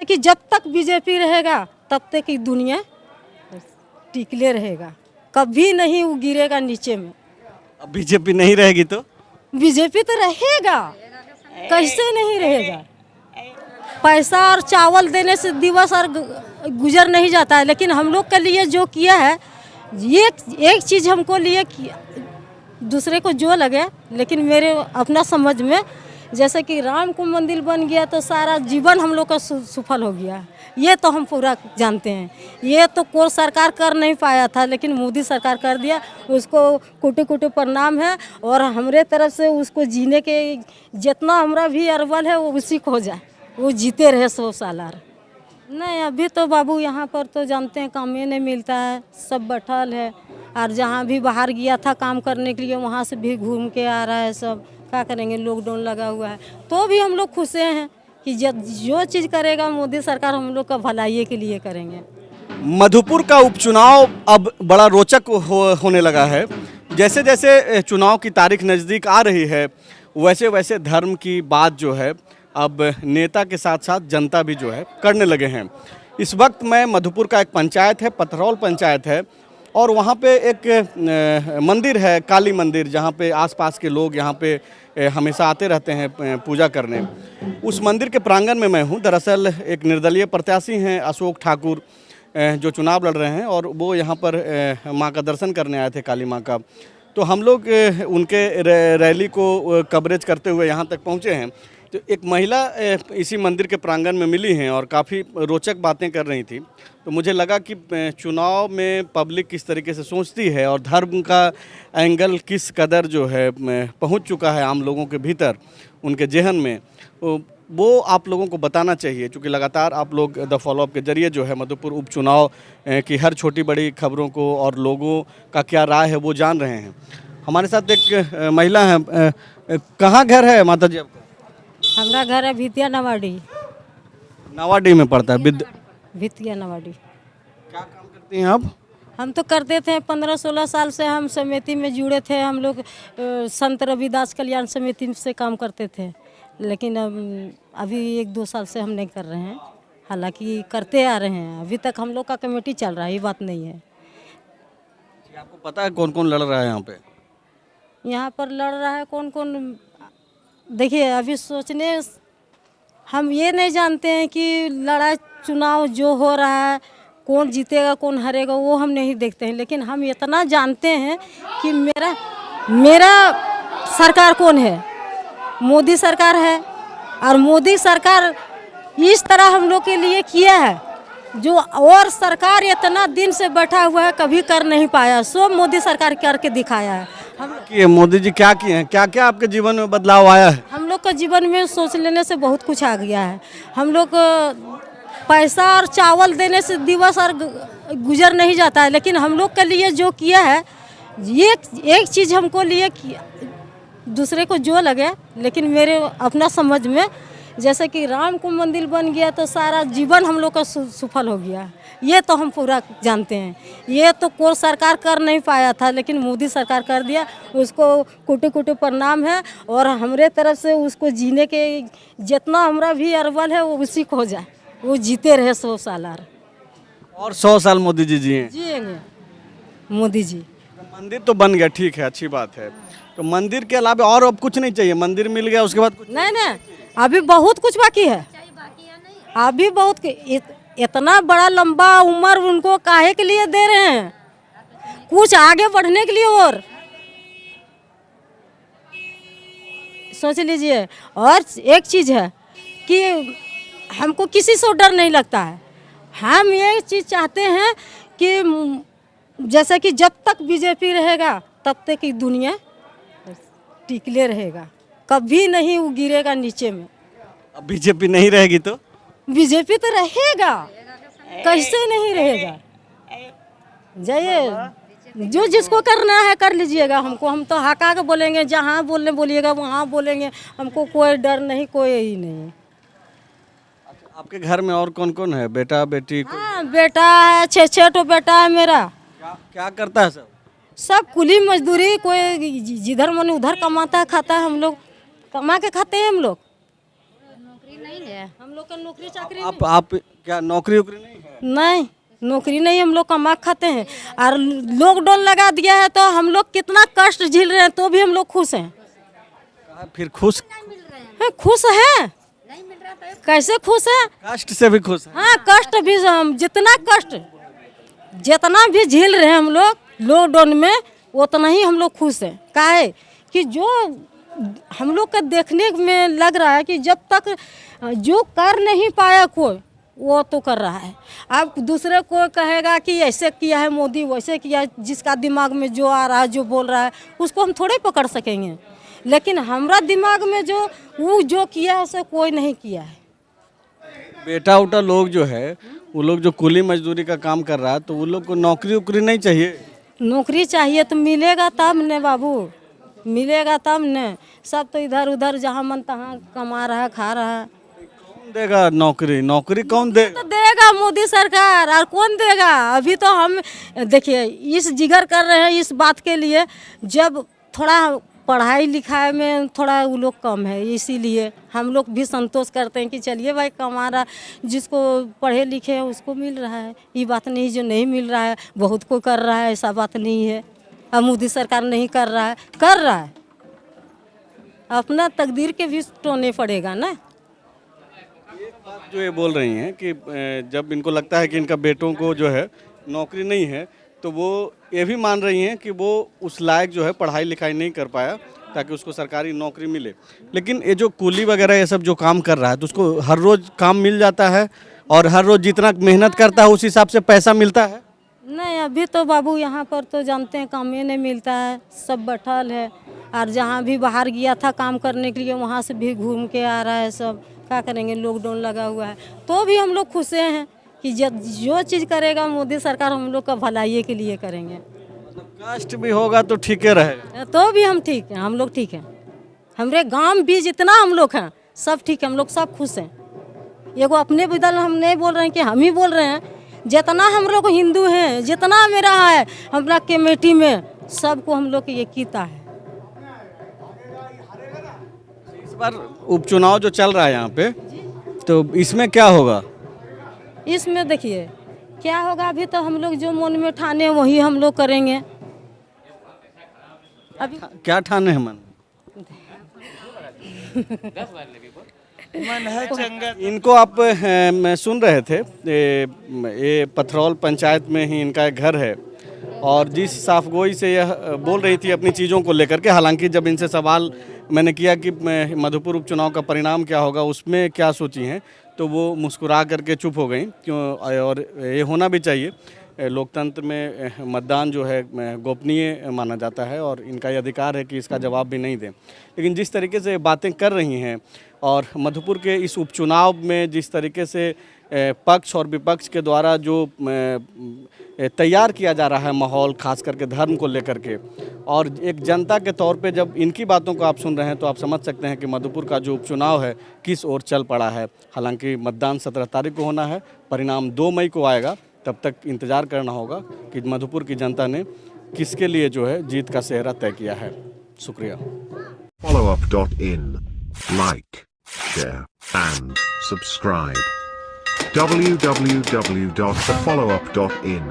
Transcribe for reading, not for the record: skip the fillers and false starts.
कि जब तक बीजेपी रहेगा तब तक की दुनिया टिकले रहेगा, कभी नहीं वो गिरेगा नीचे में। अब बीजेपी नहीं रहेगी तो बीजेपी तो रहेगा, कैसे नहीं रहेगा। पैसा और चावल देने से दिवस और गुजर नहीं जाता है, लेकिन हम लोग के लिए जो किया है, ये एक चीज़ हमको लिए दूसरे को जो लगे, लेकिन मेरे अपना समझ में जैसे कि राम को मंदिर बन गया तो सारा जीवन हम लोग का सफल हो गया, ये तो हम पूरा जानते हैं। ये तो कोई सरकार कर नहीं पाया था, लेकिन मोदी सरकार कर दिया, उसको कोटि कोटि प्रणाम है। और हमारे तरफ से उसको जीने के जितना हमारा भी अरबल है वो उसी को हो जाए, वो जीते रहे 100 साल। नहीं अभी तो बाबू यहाँ पर तो जानते हैं काम ही नहीं मिलता है, सब बैठल है। और जहाँ भी बाहर गया था काम करने के लिए वहाँ से भी घूम के आ रहा है सब। क्या करेंगे, लॉकडाउन लगा हुआ है तो भी हम लोग खुश हैं कि जो चीज़ करेगा मोदी सरकार हम लोग का भलाई के लिए करेंगे। मधुपुर का उपचुनाव अब बड़ा रोचक होने लगा है। जैसे जैसे चुनाव की तारीख नज़दीक आ रही है वैसे वैसे धर्म की बात जो है अब नेता के साथ साथ जनता भी जो है करने लगे हैं। इस वक्त मैं मधुपुर का एक पंचायत है, पथरौल पंचायत है, और वहाँ पे एक मंदिर है, काली मंदिर, जहाँ पे आसपास के लोग यहाँ पे हमेशा आते रहते हैं पूजा करने। उस मंदिर के प्रांगण में मैं हूँ। दरअसल एक निर्दलीय प्रत्याशी हैं अशोक ठाकुर जो चुनाव लड़ रहे हैं, और वो यहाँ पर माँ का दर्शन करने आए थे, काली माँ का। तो हम लोग उनके रैली को कवरेज करते हुए यहाँ तक पहुँचे हैं। तो एक महिला इसी मंदिर के प्रांगण में मिली हैं और काफ़ी रोचक बातें कर रही थी। तो मुझे लगा कि चुनाव में पब्लिक किस तरीके से सोचती है और धर्म का एंगल किस कदर जो है पहुंच चुका है आम लोगों के भीतर, उनके जहन में, वो आप लोगों को बताना चाहिए। क्योंकि लगातार आप लोग द फॉलोअप के जरिए जो है मधुपुर उपचुनाव की हर छोटी बड़ी खबरों को और लोगों का क्या राय है वो जान रहे हैं। हमारे साथ एक महिला है। कहाँ घर है माता जी आपका? हमारा घर है भितिया नवाडी। नवाडी में पड़ता है भितिया नवाडी। क्या काम करती हैं आप? हम तो करते थे 15-16 साल से हम समिति में जुड़े थे। हम लोग संत रविदास कल्याण समिति से काम करते थे, लेकिन अभी 1-2 साल से हम नहीं कर रहे हैं। हालांकि करते आ रहे हैं, अभी तक हम लोग का कमेटी चल रहा है, ये बात नहीं है। आपको पता है कौन कौन लड़ रहा है यहाँ पे? यहाँ पर लड़ रहा है कौन कौन, देखिए अभी सोचने हम ये नहीं जानते हैं कि लड़ाई चुनाव जो हो रहा है कौन जीतेगा कौन हारेगा वो हम नहीं देखते हैं, लेकिन हम इतना जानते हैं कि मेरा सरकार कौन है, मोदी सरकार है। और मोदी सरकार इस तरह हम लोग के लिए किया है जो और सरकार इतना दिन से बैठा हुआ है कभी कर नहीं पाया, सो मोदी सरकार करके दिखाया है। हम मोदी जी क्या किए हैं, क्या क्या आपके जीवन में बदलाव आया है? हम लोग का जीवन में सोच लेने से बहुत कुछ आ गया है। हम लोग पैसा और चावल देने से दिवस और गुजर नहीं जाता है, लेकिन हम लोग के लिए जो किया है, ये एक चीज़ हमको लिए दूसरे को जो लगे, लेकिन मेरे अपना समझ में जैसे कि राम को मंदिर बन गया तो सारा जीवन हम लोग का सफल हो गया, ये तो हम पूरा जानते हैं। ये तो कोई सरकार कर नहीं पाया था, लेकिन मोदी सरकार कर दिया, उसको कोटि कोटि प्रणाम है। और हमारे तरफ से उसको जीने के जितना हमारा भी अरबल है वो उसी को हो जाए, वो जीते रहे 100 साल। और 100 साल मोदी जी जिएंगे मोदी जी। मंदिर तो बन गया, ठीक है, अच्छी बात है। तो मंदिर के अलावा और अब कुछ नहीं चाहिए? मंदिर मिल गया उसके बाद कुछ नहीं, अभी बहुत कुछ बाकी है। अभी बहुत इतना बड़ा लंबा उम्र उनको काहे के लिए दे रहे हैं, कुछ आगे बढ़ने के लिए और सोच लीजिए। और एक चीज़ है कि हमको किसी से डर नहीं लगता है। हम ये चीज़ चाहते हैं कि जैसे कि जब तक बीजेपी रहेगा तब तक की दुनिया टिकले रहेगा, कभी नहीं वो गिरेगा नीचे में। अब बीजेपी नहीं रहेगी तो? बीजेपी तो रहेगा, कैसे नहीं रहेगा। जाइए, जो जिसको करना है कर लीजिएगा। हम तो हका के बोलेंगे, जहाँ बोलने बोलिएगा वहाँ बोलेंगे, हमको कोई डर नहीं, कोई ही नहीं। आपके घर में और कौन कौन है, बेटा बेटी? हाँ बेटा है, 6 ठो बेटा है मेरा। क्या करता है सब कुली मजदूरी, कोई जिधर मन उधर कमाता है खाता है। हम लोग कमा के खाते हैं हम लोग। नहीं है, हम लोग का नौकरी चाकरी आप क्या नौकरी वोकरी नहीं है? नहीं, नौकरी नहीं, हम लोग कमा खाते हैं। और लॉकडाउन लगा दिया है तो हम लोग कितना कष्ट झेल रहे हैं, तो भी हम लोग खुश हैं। फिर खुश खुश हैं, कैसे खुश हैं? कष्ट से भी खुश है। हाँ, कष्ट भी हम जितना भी झेल रहे हैं हम लोग लॉकडाउन में, उतना ही हम लोग खुश हैं। काहे कि जो हम लोग का देखने में लग रहा है कि जब तक जो कर नहीं पाया कोई, वो तो कर रहा है। अब दूसरे को कहेगा कि ऐसे किया है मोदी, वैसे किया, जिसका दिमाग में जो आ रहा है, जो बोल रहा है, उसको हम थोड़े पकड़ सकेंगे। लेकिन हमारा दिमाग में वो जो किया है, उसे कोई नहीं किया है। बेटा उटा लोग जो है, वो लोग जो कुली मजदूरी का काम कर रहा है, तो वो लोग को नौकरी वोकरी नहीं चाहिए? नौकरी चाहिए तो मिलेगा तब न बाबू, मिलेगा तब न। सब तो इधर उधर जहाँ मन तहाँ कमा रहा है, खा रहा है। कौन देगा नौकरी? नौकरी कौन देगा? तो देगा मोदी सरकार, और कौन देगा? अभी तो हम देखिए इस जिगर कर रहे हैं इस बात के लिए, जब थोड़ा पढ़ाई लिखाई में थोड़ा वो लोग कम है, इसीलिए हम लोग भी संतोष करते हैं कि चलिए भाई कमा रहा, जिसको पढ़े लिखे हैं उसको मिल रहा है। ये बात नहीं जो नहीं मिल रहा है, बहुत को कर रहा है, ऐसा बात नहीं है। अब मोदी सरकार नहीं कर रहा है, कर रहा है, अपना तकदीर के भी टोने पड़ेगा ना। जो ये बोल रही हैं कि जब इनको लगता है कि इनका बेटों को जो है नौकरी नहीं है, तो वो ये भी मान रही हैं कि वो उस लायक जो है पढ़ाई लिखाई नहीं कर पाया ताकि उसको सरकारी नौकरी मिले। लेकिन ये जो कुली वगैरह ये सब जो काम कर रहा है, तो उसको हर रोज़ काम मिल जाता है और हर रोज़ जितना मेहनत करता है उस हिसाब से पैसा मिलता है? नहीं, अभी तो बाबू यहाँ पर तो जानते हैं काम ही नहीं मिलता है, सब बैठल है। और जहाँ भी बाहर गया था काम करने के लिए, वहाँ से भी घूम के आ रहा है सब। क्या करेंगे, लॉकडाउन लगा हुआ है, तो भी हम लोग खुश हैं कि जो चीज़ करेगा मोदी सरकार हम लोग का भलाई के लिए करेंगे। कष्ट भी होगा तो ठीक है रहेगा? तो भी हम ठीक हैं, हम लोग ठीक हैं। हमारे गांव भी जितना हम लोग हैं सब ठीक है, हम लोग सब खुश हैं। एगो अपने बदल हम नहीं बोल रहे हैं कि हम ही बोल रहे हैं, जितना हम लोग हिंदू हैं, जितना मेरा है हमारा कमेटी में, सबको हम लोग ये कीता है। इस बार उपचुनाव जो चल रहा है यहाँ पे, तो इसमें क्या होगा? इसमें देखिए क्या होगा, अभी तो हम लोग जो मन में ठाने वही हम लोग करेंगे। अभी क्या ठाने हैं मन? इनको आप सुन रहे थे, ये पथरौल पंचायत में ही इनका एक घर है और जिस साफगोई से यह बोल रही थी अपनी चीज़ों को लेकर के। हालांकि जब इनसे सवाल मैंने किया कि मधुपुर उपचुनाव का परिणाम क्या होगा, उसमें क्या सोची हैं, तो वो मुस्कुरा करके चुप हो गई। क्यों? और ये होना भी चाहिए, लोकतंत्र में मतदान जो है गोपनीय माना जाता है और इनका ये अधिकार है कि इसका जवाब भी नहीं दें। लेकिन जिस तरीके से बातें कर रही हैं और मधुपुर के इस उपचुनाव में जिस तरीके से पक्ष और विपक्ष के द्वारा जो तैयार किया जा रहा है माहौल, खास करके धर्म को लेकर के, और एक जनता के तौर पे जब इनकी बातों को आप सुन रहे हैं तो आप समझ सकते हैं कि मधुपुर का जो उपचुनाव है किस ओर चल पड़ा है। हालांकि मतदान 17 तारीख को होना है, परिणाम 2 मई को आएगा। तब तक इंतज़ार करना होगा कि मधुपुर की जनता ने किसके लिए जो है जीत का सेहरा तय किया है। शुक्रिया। followup.in, like, share and subscribe. www.thefollowup.in